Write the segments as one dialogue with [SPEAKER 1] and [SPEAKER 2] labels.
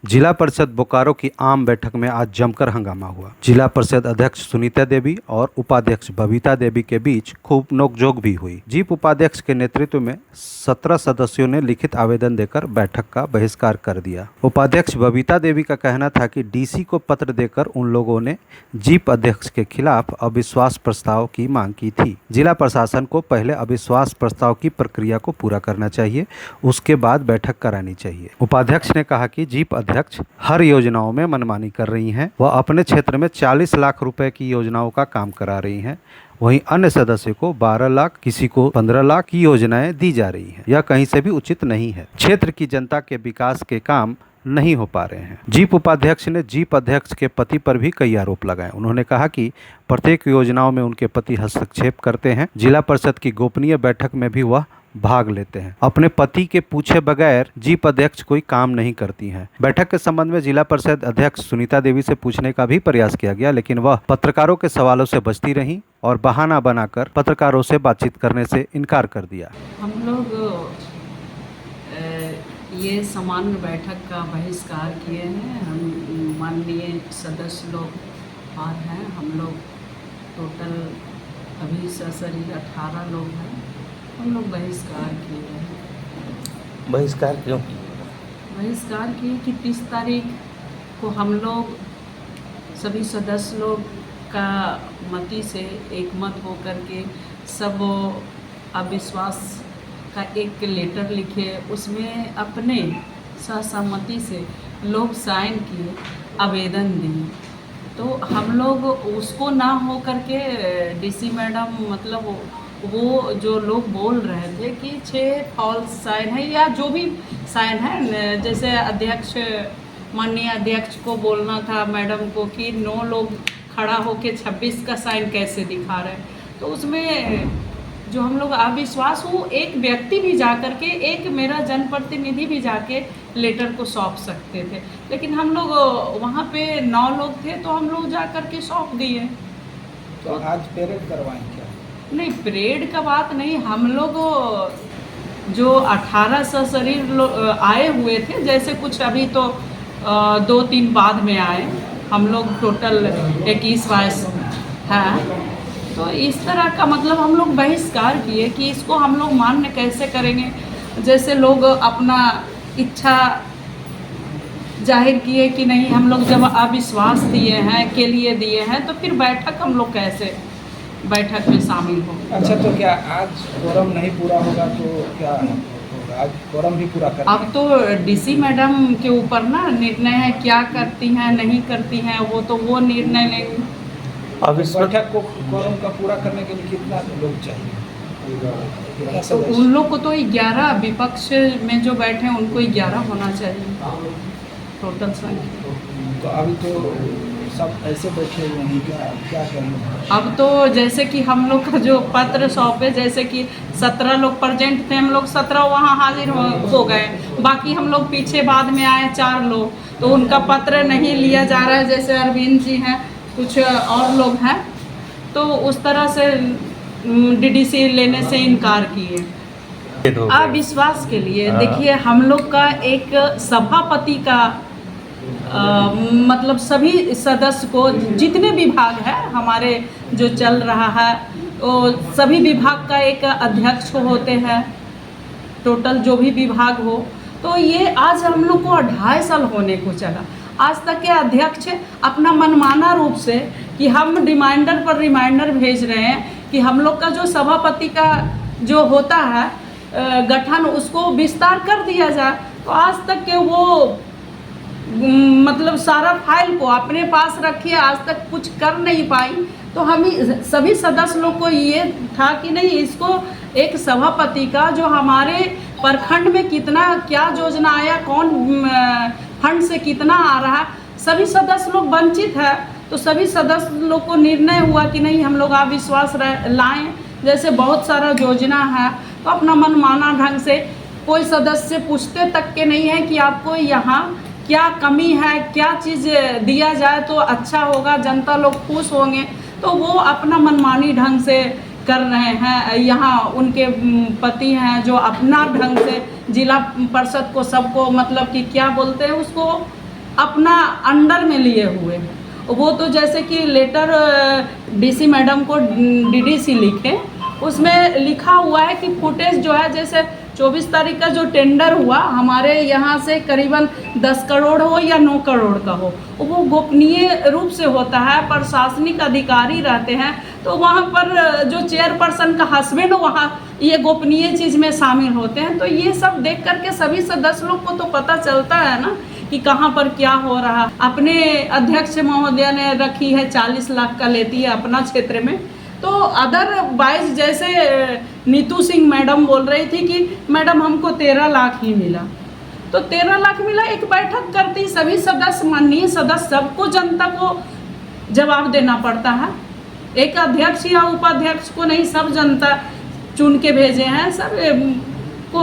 [SPEAKER 1] जिला परिषद बोकारो की आम बैठक में आज जमकर हंगामा हुआ। जिला परिषद अध्यक्ष सुनीता देवी और उपाध्यक्ष बबीता देवी के बीच खूब नोकझोंक भी हुई। जीप उपाध्यक्ष के नेतृत्व में 17 सदस्यों ने लिखित आवेदन देकर बैठक का बहिष्कार कर दिया। उपाध्यक्ष बबीता देवी का कहना था कि डीसी को पत्र देकर उन लोगों ने जीप अध्यक्ष के खिलाफ अविश्वास प्रस्ताव की मांग की थी। जिला प्रशासन को पहले अविश्वास प्रस्ताव की प्रक्रिया को पूरा करना चाहिए, उसके बाद बैठक करानी चाहिए। उपाध्यक्ष ने कहा कि जीप अध्यक्ष हर योजनाओं में मनमानी कर रही हैं। वह अपने क्षेत्र में 40 लाख रुपए की योजनाओं का काम करा रही हैं, वहीं अन्य सदस्य को 12 लाख, किसी को 15 लाख की योजनाएं दी जा रही हैं। यह कहीं से भी उचित नहीं है। क्षेत्र की जनता के विकास के काम नहीं हो पा रहे हैं। जीप उपाध्यक्ष ने जीप अध्यक्ष के पति पर भी कई आरोप लगाए। उन्होंने कहा कि प्रत्येक योजनाओं में उनके पति हस्तक्षेप करते हैं। जिला परिषद की गोपनीय बैठक में भी वह भाग लेते हैं। अपने पति के पूछे बगैर जीप अध्यक्ष कोई काम नहीं करती हैं। बैठक के संबंध में जिला परिषद अध्यक्ष सुनीता देवी से पूछने का भी प्रयास किया गया, लेकिन वह पत्रकारों के सवालों से बचती रहीं और बहाना बनाकर पत्रकारों से बातचीत करने से इनकार कर दिया।
[SPEAKER 2] हम लोग ये सामान्य बैठक का बहिष्कार किए हैं। हम माननीय सदस्य लोग और हैं, हम लोग टोटल अभी सशरीर 18 लोग हैं। हम लोग बहिष्कार किए हैं।
[SPEAKER 3] बहिष्कार क्यों किए?
[SPEAKER 2] बहिष्कार किए कि 30 तारीख को हम लोग सभी सदस्य लोग का मति से एकमत होकर के सब अविश्वास का एक लेटर लिखे, उसमें अपने सहसम्मति से लोग साइन किए, आवेदन दिए। तो हम लोग उसको ना हो करके डीसी मैडम मतलब वो जो लोग बोल रहे थे कि 6 फॉल्स साइन है या जो भी साइन है, जैसे अध्यक्ष माननीय अध्यक्ष को बोलना था मैडम को कि 9 लोग खड़ा होके 26 का साइन कैसे दिखा रहे हैं। तो उसमें जो हम लोग अविश्वास हो, एक व्यक्ति भी जा कर के, एक मेरा जनप्रतिनिधि भी जाके लेटर को सौंप सकते थे, लेकिन हम लोग वहाँ पे 9 लोग थे तो हम लोग जा कर के सौंप दिए।
[SPEAKER 4] तो आज परेड करवाएं क्या?
[SPEAKER 2] नहीं, परेड का बात नहीं। हम लोग जो 18 सशरीर आए हुए थे, जैसे कुछ अभी तो 2-3 बाद में आए, हम लोग टोटल 21-22 हैं। तो इस तरह का मतलब हम लोग बहिष्कार किए कि इसको हम लोग मान्य कैसे करेंगे। जैसे लोग अपना इच्छा जाहिर किए कि नहीं, हम लोग जब अविश्वास दिए हैं के लिए दिए हैं, तो फिर बैठक हम लोग कैसे बैठक में शामिल हो।
[SPEAKER 4] अच्छा, तो क्या आज कोरम नहीं पूरा होगा तो क्या होगा? आज कोरम भी पूरा कर
[SPEAKER 2] अब तो डीसी मैडम के ऊपर ना निर्णय है, क्या करती हैं नहीं करती हैं, वो तो वो निर्णय लेंगी।
[SPEAKER 4] अब इस बैठक को कोरम का पूरा करने के लिए कितना लोग चाहिए?
[SPEAKER 2] तो उन लोग को तो 11, विपक्ष में जो बैठे हैं उनको 11 होना चाहिए टोटल संख्या।
[SPEAKER 4] तो अभी तो सब ऐसे बैठे हुए हैं, क्या करेंगे?
[SPEAKER 2] अब तो जैसे कि हम लोग का जो पत्र सौंपे, जैसे कि 17 लोग प्रेजेंट थे, हम लोग 17 वहाँ हाजिर हो गए। बाकी हम लोग पीछे बाद में आए 4 लोग, तो उनका पत्र नहीं लिया जा रहा है। जैसे अरविंद जी हैं, कुछ और लोग हैं, तो उस तरह से डीडीसी लेने से इनकार किए अविश्वास के लिए। देखिए, हम लोग का एक सभापति का मतलब सभी सदस्य को, जितने विभाग है हमारे जो चल रहा है, वो सभी विभाग का एक अध्यक्ष होते हैं, टोटल जो भी विभाग हो। तो ये आज हम लोग को 2.5 साल होने को चला। आज तक के अध्यक्ष अपना मनमाना रूप से कि हम रिमाइंडर पर रिमाइंडर भेज रहे हैं कि हम लोग का जो सभापति का जो होता है गठन, उसको विस्तार कर दिया जाए। तो आज तक के वो मतलब सारा फाइल को अपने पास रखिए, आज तक कुछ कर नहीं पाई। तो हम सभी सदस्य लोग को ये था कि नहीं, इसको एक सभापति का जो हमारे प्रखंड में कितना क्या योजना आया, कौन फंड से कितना आ रहा, सभी सदस्य लोग वंचित है। तो सभी सदस्य लोग को निर्णय हुआ कि नहीं, हम लोग अविश्वास लाएं। जैसे बहुत सारा योजना है, तो अपना मनमाना ढंग से कोई सदस्य पूछते तक के नहीं है कि आपको यहाँ क्या कमी है, क्या चीज़ दिया जाए तो अच्छा होगा, जनता लोग खुश होंगे। तो वो अपना मनमानी ढंग से कर रहे हैं। यहाँ उनके पति हैं जो अपना ढंग से जिला परिषद को सबको मतलब कि क्या बोलते हैं उसको, अपना अंडर में लिए हुए हैं। वो तो जैसे कि लेटर डीसी मैडम को डीडीसी लिखे, उसमें लिखा हुआ है कि फुटेज जो है, जैसे 24 तारीख का जो टेंडर हुआ हमारे यहाँ से करीबन 10 करोड़ हो या 9 करोड़ का हो, वो गोपनीय रूप से होता है, प्रशासनिक अधिकारी रहते हैं, तो वहाँ पर जो चेयरपर्सन का हस्बैंड वहाँ ये गोपनीय चीज़ में शामिल होते हैं। तो ये सब देख करके सभी सदस्य लोग को तो पता चलता है ना कि कहाँ पर क्या हो रहा। अपने अध्यक्ष महोदय ने रखी है 40 लाख का लेती है अपना क्षेत्र में, तो अदरवाइज जैसे नीतू सिंह मैडम बोल रही थी कि मैडम हमको 13 लाख ही मिला, तो 13 लाख मिला, एक बैठक करती सभी सदस्य, माननीय सदस्य, सबको जनता को जवाब देना पड़ता है। एक अध्यक्ष या उपाध्यक्ष को नहीं, सब जनता चुन के भेजे हैं, सब को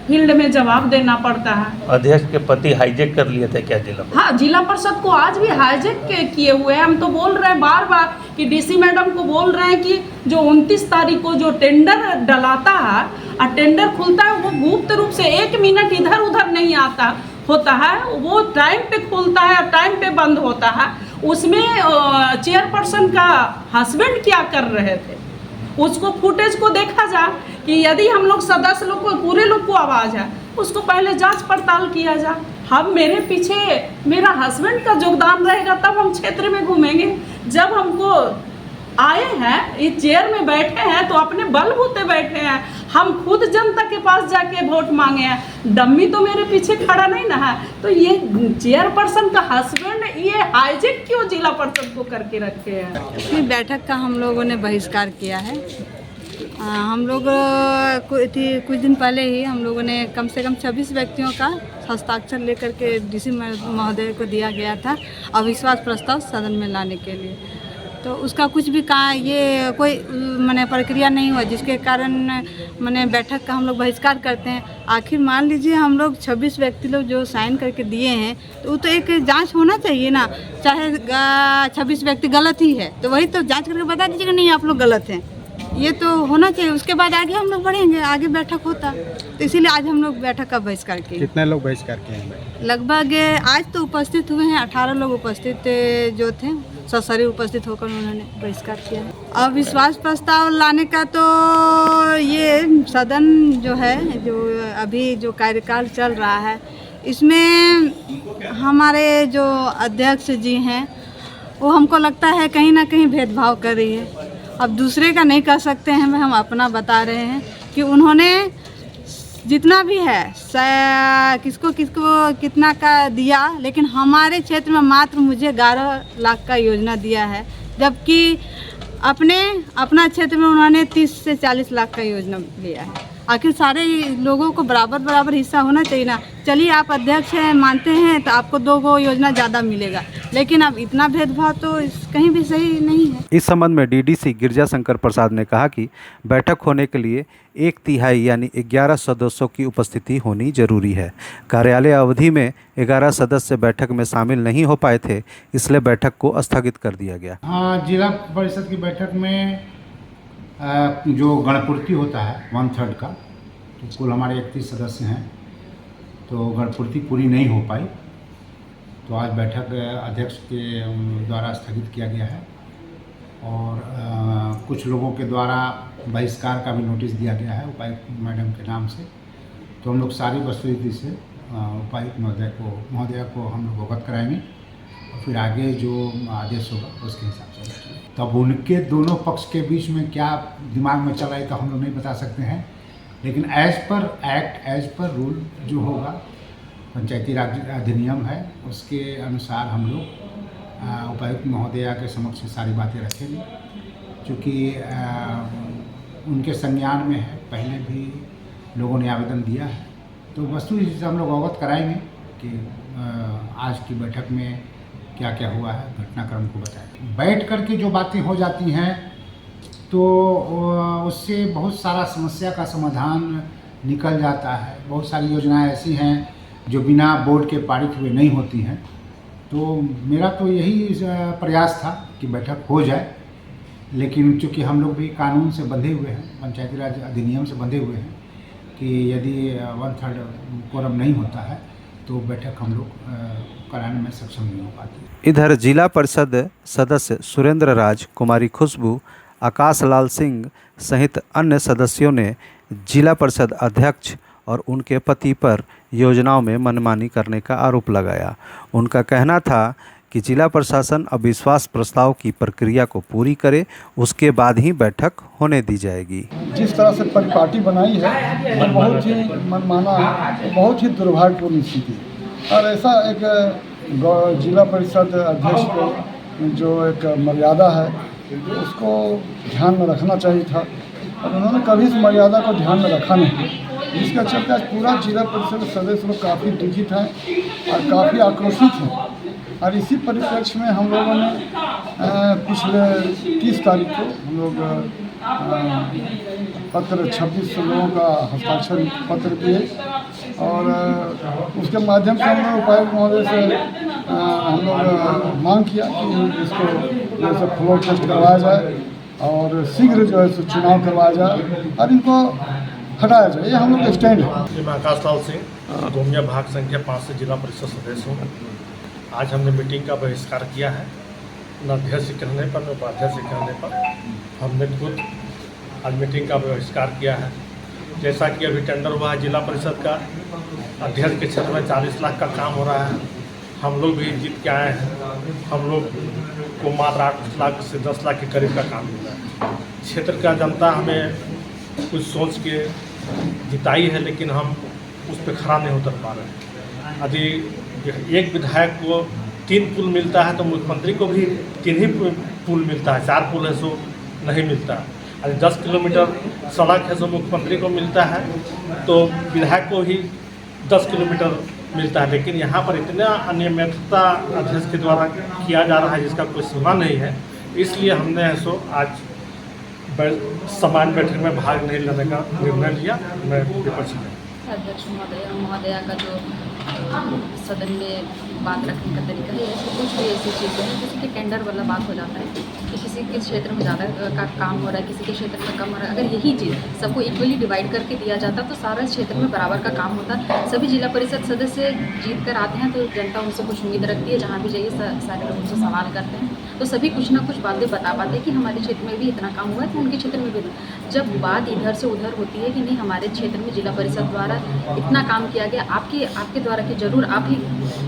[SPEAKER 2] फील्ड में जवाब देना पड़ता है।
[SPEAKER 3] अध्यक्ष के पति हाईजेक कर लिए थे क्या जिला?
[SPEAKER 2] हाँ, जिला परिषद को आज भी हाईजेक किए हुए हैं। हम तो बोल रहे हैं बार बार कि डीसी मैडम को बोल रहे हैं कि जो 29 तारीख को जो टेंडर डलाता है और टेंडर खुलता है, वो गुप्त रूप से 1 मिनट इधर उधर नहीं आता होता है, वो टाइम पे खुलता है और टाइम पे बंद होता है। उसमें चेयरपर्सन का हस्बैंड क्या कर रहे थे, उसको फुटेज को देखा जाए कि यदि हम लोग सदस्य लोग को, पूरे लोग को आवाज़ है, उसको पहले जांच पड़ताल किया जाए। हम मेरे पीछे मेरा हस्बैंड का योगदान रहेगा तब हम क्षेत्र में घूमेंगे। जब हमको आए हैं, इस चेयर में बैठे हैं तो अपने बलबूते बैठे हैं, हम खुद जनता के पास जाके वोट मांगे हैं, डम्मी तो मेरे पीछे खड़ा नहीं ना है। तो ये चेयरपर्सन का हस्बैंड ये हाईजेक क्यों जिला परिषद को करके रखे हैं?
[SPEAKER 5] इस बैठक का हम लोगों ने बहिष्कार किया है। हम लोग कुछ दिन पहले ही हम लोगों ने कम से कम 26 व्यक्तियों का हस्ताक्षर लेकर के डीसी महोदय को दिया गया था अविश्वास प्रस्ताव सदन में लाने के लिए, तो उसका कुछ भी कहा, ये कोई माने प्रक्रिया नहीं हुआ, जिसके कारण माने बैठक का हम लोग बहिष्कार करते हैं। आखिर मान लीजिए हम लोग 26 व्यक्ति लोग जो साइन करके दिए हैं, तो वो तो एक जांच होना चाहिए ना, चाहे 26 व्यक्ति गलत ही है तो वही तो जांच करके बता दीजिएगा नहीं आप लोग गलत हैं, ये तो होना चाहिए। उसके बाद आगे हम लोग बढ़ेंगे, आगे बैठक होता, तो इसीलिए आज हम लोग बैठक का बहिष्कार किए।
[SPEAKER 6] कितने लोग बहिष्कार किए हैं?
[SPEAKER 5] लगभग आज तो उपस्थित हुए हैं 18 लोग उपस्थित जो थे, ससरी उपस्थित होकर उन्होंने बहिष्कार किया है। अविश्वास प्रस्ताव लाने का तो ये सदन जो है, जो अभी जो कार्यकाल चल रहा है, इसमें हमारे जो अध्यक्ष जी हैं वो हमको लगता है कहीं ना कहीं भेदभाव कर रही है। अब दूसरे का नहीं कर सकते हैं, हम अपना बता रहे हैं कि उन्होंने जितना भी है किसको किसको कितना का दिया, लेकिन हमारे क्षेत्र में मात्र मुझे 11 लाख का योजना दिया है, जबकि अपना क्षेत्र में उन्होंने 30 से 40 लाख का योजना लिया है। आखिर सारे लोगों को बराबर बराबर हिस्सा होना चाहिए ना। चलिए आप अध्यक्ष हैं, मानते हैं, तो आपको 2 योजना ज़्यादा मिलेगा, लेकिन अब इतना भेदभाव तो कहीं भी सही नहीं है।
[SPEAKER 1] इस संबंध में डीडीसी गिरिजा शंकर प्रसाद ने कहा कि बैठक होने के लिए 1/3 यानी 11 सदस्यों की उपस्थिति होनी जरूरी है। कार्यालय अवधि में 11 सदस्य बैठक में शामिल नहीं हो पाए थे, इसलिए बैठक को स्थगित कर दिया गया।
[SPEAKER 6] हाँ, जिला परिषद की बैठक में जो गणपूर्ति होता है 1/3 का, तो कुल हमारे 31 सदस्य हैं, तो गणपूर्ति पूरी नहीं हो पाई, तो आज बैठक अध्यक्ष के द्वारा स्थगित किया गया है और कुछ लोगों के द्वारा बहिष्कार का भी नोटिस दिया गया है उपायुक्त मैडम के नाम से। तो हम लोग सारी वस्तुस्थिति से उपायुक्त महोदया को हम लोग अवगत कराएंगे और फिर आगे जो आदेश होगा उसके हिसाब से। तब उनके दोनों पक्ष के बीच में क्या दिमाग में चल रहा है तो हम लोग नहीं बता सकते हैं, लेकिन as per act, as per rule जो होगा, पंचायती राज अधिनियम है, उसके अनुसार हम लोग उपायुक्त महोदया के समक्ष सारी बातें रखेंगे, क्योंकि उनके संज्ञान में है, पहले भी लोगों ने आवेदन दिया है। तो वस्तु से हम लोग अवगत कराएंगे कि आज की बैठक में क्या क्या हुआ है, घटनाक्रम को बताएं। बैठ कर के जो बातें हो जाती हैं तो उससे बहुत सारा समस्या का समाधान निकल जाता है। बहुत सारी योजनाएं ऐसी हैं जो बिना बोर्ड के पारित हुए नहीं होती हैं। तो मेरा तो यही प्रयास था कि बैठक हो जाए, लेकिन चूँकि हम लोग भी कानून से बंधे हुए हैं, पंचायती राज अधिनियम से बंधे हुए हैं कि यदि 1/3 कोरम नहीं होता है तो बैठक हम लोग कराने में सक्षम नहीं हो पाती।
[SPEAKER 1] इधर जिला परिषद सदस्य सुरेंद्र राज, कुमारी खुशबू, आकाश लाल सिंह सहित अन्य सदस्यों ने जिला परिषद अध्यक्ष और उनके पति पर योजनाओं में मनमानी करने का आरोप लगाया। उनका कहना था कि जिला प्रशासन अविश्वास प्रस्ताव की प्रक्रिया को पूरी करे, उसके बाद ही बैठक होने दी जाएगी।
[SPEAKER 7] जिस तरह से परिपाटी बनाई है वो बहुत ही मनमाना है, बहुत ही दुर्भाग्यपूर्ण स्थिति है। और ऐसा एक जिला परिषद अध्यक्ष को जो एक मर्यादा है उसको ध्यान में रखना चाहिए था, और उन्होंने कभी इस मर्यादा को ध्यान में रखा नहीं, जिसका चलते आज पूरा जिला परिषद सदस्य लोग काफ़ी दुखित हैं और काफ़ी आक्रोशित हैं। और इसी परिप्रेक्ष्य में हम लोगों ने पिछले 30 तारीख को हम लोग पत्र 26 लोगों का हस्ताक्षर पत्र दिए, और उसके माध्यम से हम लोग उपायुक्त महोदय से हम लोग मांग किया कि इसको जैसे फ्लोर टेस्ट करवाया जाए और शीघ्र जो है चुनाव करवाया जाए और इनको हटाया जाए। ये हम लोग का स्टैंड है।
[SPEAKER 8] मैं आकाश लाल सिंह, गोमिया भाग संख्या 5 से जिला परिषद सदस्य हूँ। आज हमने मीटिंग का बहिष्कार किया है, न अध्यक्ष के कहने पर न उपाध्यक्ष के कहने पर। हमने खुद आज मीटिंग का बहिष्कार किया है। जैसा कि अभी टेंडर हुआ है जिला परिषद का, अध्यक्ष के क्षेत्र में 40 लाख का काम हो रहा है। हम लोग भी जीत के आए हैं। हम लोग को मात्र 8 लाख से 10 लाख के करीब का काम मिला है। क्षेत्र का जनता हमें कुछ सोच के जिताई है, लेकिन हम उस पर खड़ा नहीं उतर पा रहे हैं। यदि एक विधायक को 3 पुल मिलता है तो मुख्यमंत्री को भी 3 ही पुल मिलता है, 4 पुल है सो नहीं मिलता। यदि 10 किलोमीटर सड़क है सो मुख्यमंत्री को मिलता है तो विधायक को ही 10 किलोमीटर मिलता है। लेकिन यहाँ पर इतना अनियमितता अध्यक्ष के द्वारा किया जा रहा है जिसका कोई सीमा नहीं है। इसलिए हमने सो आज समान बैठक में भाग नहीं लेने का निर्णय लिया। मैं विपक्ष में
[SPEAKER 9] अध्यक्ष महोदया का जो सदन में बात रखने का तरीका है, ऐसे कुछ भी ऐसी चीज़ें हैं जैसे कि टेंडर वाला बात हो जाता है कि किसी के क्षेत्र में ज़्यादा का काम हो रहा है, किसी के क्षेत्र में कम हो रहा है। अगर यही चीज़ सबको इक्वली डिवाइड करके दिया जाता तो सारा क्षेत्र में बराबर का काम होता। सभी जिला परिषद सदस्य जीत कर आते हैं तो जनता उनसे कुछ उम्मीद रखती है, जहाँ भी जाइए सारे लोग उनसे सवाल करते हैं तो सभी कुछ ना कुछ बातें बता पाते हैं कि हमारे क्षेत्र में भी इतना काम हुआ है तो उनके क्षेत्र में भी। जब बात इधर से उधर होती है कि नहीं हमारे क्षेत्र में जिला परिषद द्वारा इतना काम किया गया, आपके द्वारा कि जरूर आप ही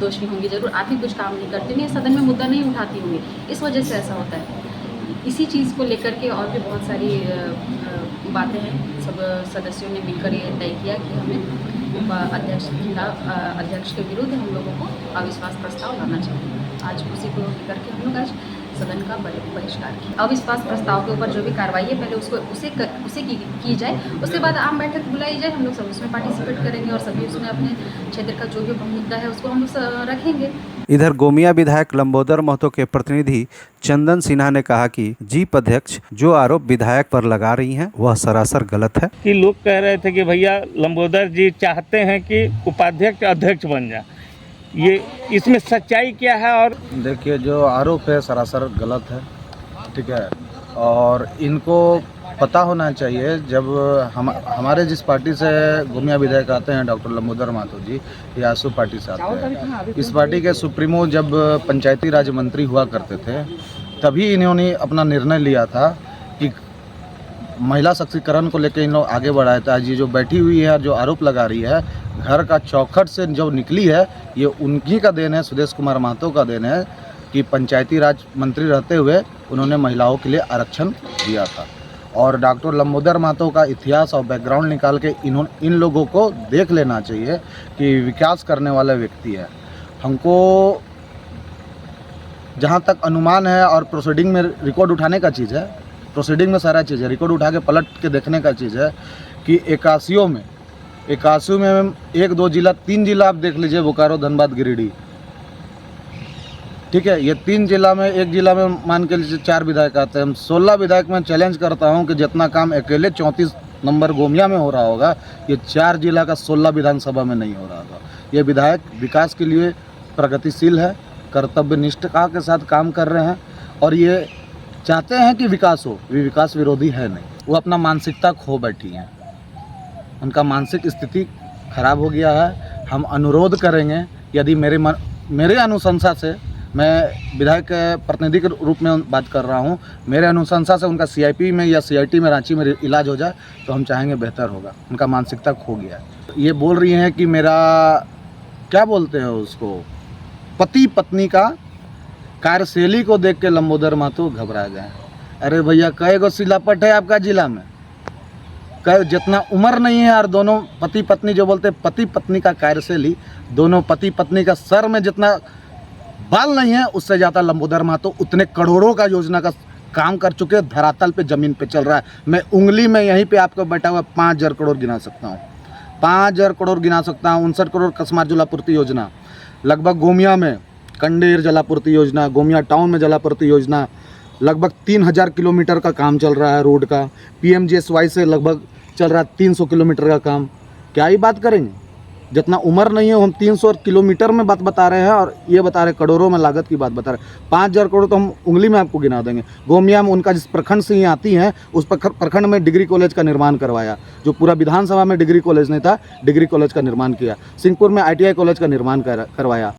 [SPEAKER 9] दोषी होंगे, जरूर आप ही कुछ काम नहीं करते, नहीं सदन में मुद्दा नहीं उठाती होंगी, इस वजह से ऐसा होता है। इसी चीज़ को लेकर के और भी बहुत सारी बातें हैं। सब सदस्यों ने मिलकर ये तय किया कि हमें अध्यक्ष के विरुद्ध हम लोगों को अविश्वास प्रस्ताव लाना चाहिए। आज उसी को लेकर के हम लोग आज सदन का बहिष्कार किया। अविश्वास प्रस्ताव के ऊपर जो भी कार्रवाई है पहले उसे की जाए, उसके बाद आम बैठक बुलाई जाए। हम लोग सब उसमें पार्टिसिपेट करेंगे और सभी उसमें अपने क्षेत्र का जो भी मुद्दा है उसको हम लोग रखेंगे।
[SPEAKER 1] इधर गोमिया विधायक लंबोदर महतो के प्रतिनिधि चंदन सिन्हा ने कहा कि जीप अध्यक्ष जो आरोप विधायक पर लगा रही हैं वह सरासर गलत है।
[SPEAKER 3] कि लोग कह रहे थे कि भैया लंबोदर जी चाहते हैं कि उपाध्यक्ष अध्यक्ष बन जाए, ये इसमें सच्चाई क्या है? और
[SPEAKER 10] देखिए जो आरोप है सरासर गलत है, ठीक है, और इनको पता होना चाहिए। जब हमारे जिस पार्टी से गोमिया विधायक आते हैं डॉक्टर लंबोदर महतो जी, ये आसू पार्टी से आते हैं। इस पार्टी के सुप्रीमो जब पंचायती राज मंत्री हुआ करते थे तभी इन्होंने अपना निर्णय लिया था कि महिला सशक्तिकरण को लेकर इन लोग आगे बढ़ाया था। आज ये जो बैठी हुई है, जो आरोप लगा रही है, घर का चौखट से जो निकली है, ये उनकी का देन है, सुदेश कुमार महतो का देन है कि पंचायती राज मंत्री रहते हुए उन्होंने महिलाओं के लिए आरक्षण दिया था। और डॉक्टर लंबोदर महतो का इतिहास और बैकग्राउंड निकाल के इन लोगों को देख लेना चाहिए कि विकास करने वाले व्यक्ति है। हमको जहाँ तक अनुमान है और प्रोसीडिंग में रिकॉर्ड उठाने का चीज़ है, प्रोसीडिंग में सारा चीज़ है, रिकॉर्ड उठा के पलट के देखने का चीज़ है कि 81 में 1-2 जिला 3 जिला आप देख लीजिए, बोकारो, धनबाद, गिरिडीह, ठीक है। ये 3 जिला में, एक जिला में मान के लीजिए 4 विधायक आते हैं। हम 16 विधायक में चैलेंज करता हूं कि जितना काम अकेले 34 नंबर गोमिया में हो रहा होगा, ये 4 जिला का 16 विधानसभा में नहीं हो रहा था। ये विधायक विकास के लिए प्रगतिशील है, कर्तव्यनिष्ठता के साथ काम कर रहे हैं और ये चाहते हैं कि विकास हो। वे विकास विरोधी है नहीं, वो अपना मानसिकता खो बैठी हैं, उनका मानसिक स्थिति खराब हो गया है। हम अनुरोध करेंगे, यदि मेरे अनुशंसा से, मैं विधायक के प्रतिनिधि के रूप में बात कर रहा हूँ, मेरे अनुशंसा से उनका CIP में या CIT में रांची में इलाज हो जाए तो हम चाहेंगे बेहतर होगा। उनका मानसिकता खो गया है। ये बोल रही हैं कि मेरा क्या बोलते हैं उसको, पति पत्नी का कार्यशैली को देख के लंबोदर महतो घबरा गए। अरे भैया, कई गो सिलापट है आपका जिला में, जितना उम्र नहीं है, और दोनों पति पत्नी जो बोलते हैं पति पत्नी का कार्यशैली, दोनों पति पत्नी का सर में जितना बाल नहीं है उससे ज़्यादा लंबोदर महतो उतने करोड़ों का योजना का काम कर चुके हैं, धरातल पे ज़मीन पे चल रहा है। मैं उंगली में यहीं पे आपको बैठा हुआ 5,000 करोड़ गिना सकता हूँ, 5,000 करोड़ गिना सकता हूँ। 59 करोड़ कस्मार जलापूर्ति योजना, लगभग गोमिया में कंडेर जलापूर्ति योजना, गोमिया टाउन में जलापूर्ति योजना, लगभग 3,000 किलोमीटर का काम चल रहा है रोड का। PMGSY से लगभग चल रहा है 300 किलोमीटर का काम। क्या ही बात करेंगे, जितना उम्र नहीं है हम 300 किलोमीटर में बात बता रहे हैं, और ये बता रहे करोड़ों में लागत की बात बता रहे हैं। 5,000 करोड़ तो हम उंगली में आपको गिना देंगे। गोमिया में उनका जिस प्रखंड से ये आती हैं उस प्रखंड में डिग्री कॉलेज का निर्माण करवाया, जो पूरा विधानसभा में डिग्री कॉलेज नहीं था, डिग्री कॉलेज का निर्माण किया। सिंहपुर में ITI कॉलेज का निर्माण करवाया।